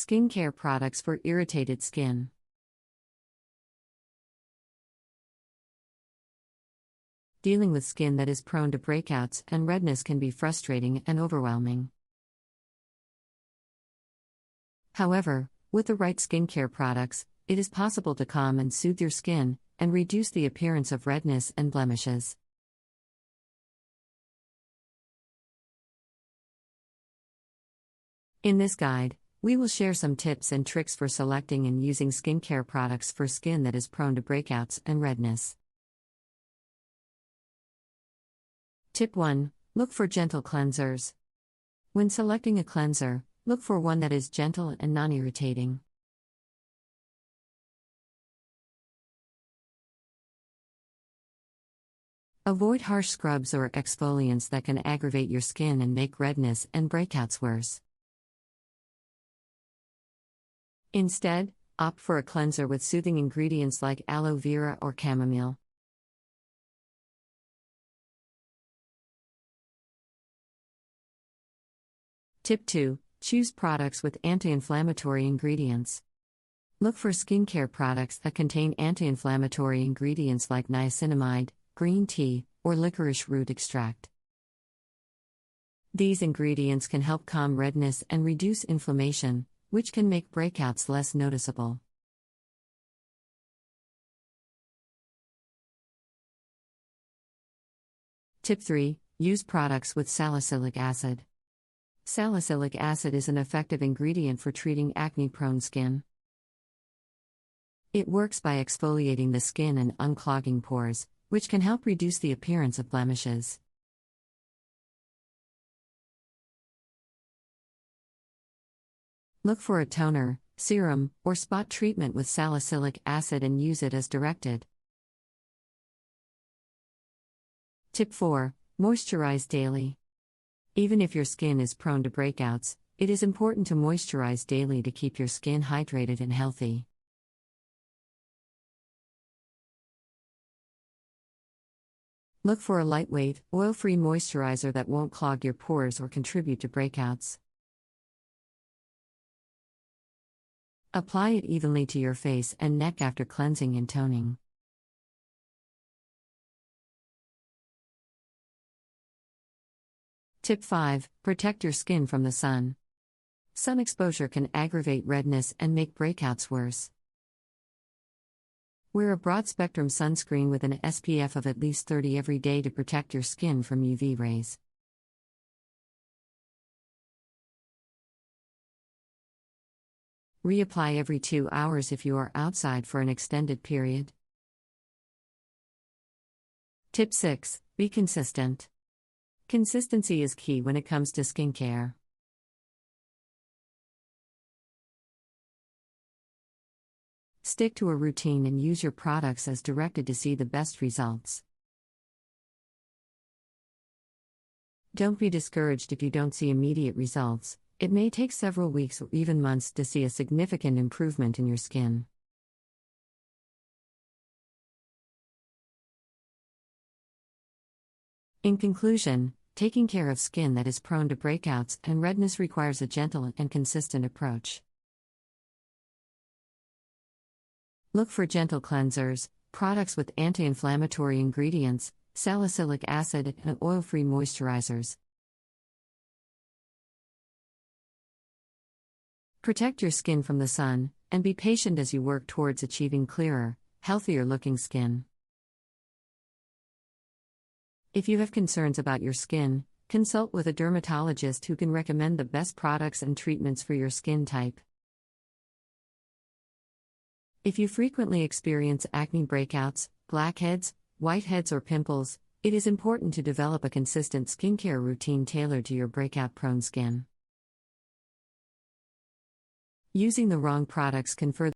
Skincare products for irritated skin. Dealing with skin that is prone to breakouts and redness can be frustrating and overwhelming. However, with the right skincare products, it is possible to calm and soothe your skin and reduce the appearance of redness and blemishes. In this guide, we will share some tips and tricks for selecting and using skincare products for skin that is prone to breakouts and redness. Tip 1. Look for gentle cleansers. When selecting a cleanser, look for one that is gentle and non-irritating. Avoid harsh scrubs or exfoliants that can aggravate your skin and make redness and breakouts worse. Instead, opt for a cleanser with soothing ingredients like aloe vera or chamomile. Tip 2. Choose products with anti-inflammatory ingredients. Look for skincare products that contain anti-inflammatory ingredients like niacinamide, green tea, or licorice root extract. These ingredients can help calm redness and reduce inflammation, which can make breakouts less noticeable. Tip 3. Use products with salicylic acid. Salicylic acid is an effective ingredient for treating acne-prone skin. It works by exfoliating the skin and unclogging pores, which can help reduce the appearance of blemishes. Look for a toner, serum, or spot treatment with salicylic acid and use it as directed. Tip 4. Moisturize daily. Even if your skin is prone to breakouts, it is important to moisturize daily to keep your skin hydrated and healthy. Look for a lightweight, oil-free moisturizer that won't clog your pores or contribute to breakouts. Apply it evenly to your face and neck after cleansing and toning. Tip 5. Protect your skin from the sun. Sun exposure can aggravate redness and make breakouts worse. Wear a broad-spectrum sunscreen with an SPF of at least 30 every day to protect your skin from UV rays. Reapply every 2 hours if you are outside for an extended period. Tip 6. Be consistent. Consistency is key when it comes to skincare. Stick to a routine and use your products as directed to see the best results. Don't be discouraged if you don't see immediate results. It may take several weeks or even months to see a significant improvement in your skin. In conclusion, taking care of skin that is prone to breakouts and redness requires a gentle and consistent approach. Look for gentle cleansers, products with anti-inflammatory ingredients, salicylic acid, and oil-free moisturizers. Protect your skin from the sun, and be patient as you work towards achieving clearer, healthier-looking skin. If you have concerns about your skin, consult with a dermatologist who can recommend the best products and treatments for your skin type. If you frequently experience acne breakouts, blackheads, whiteheads, or pimples, it is important to develop a consistent skincare routine tailored to your breakout-prone skin. Using the wrong products can further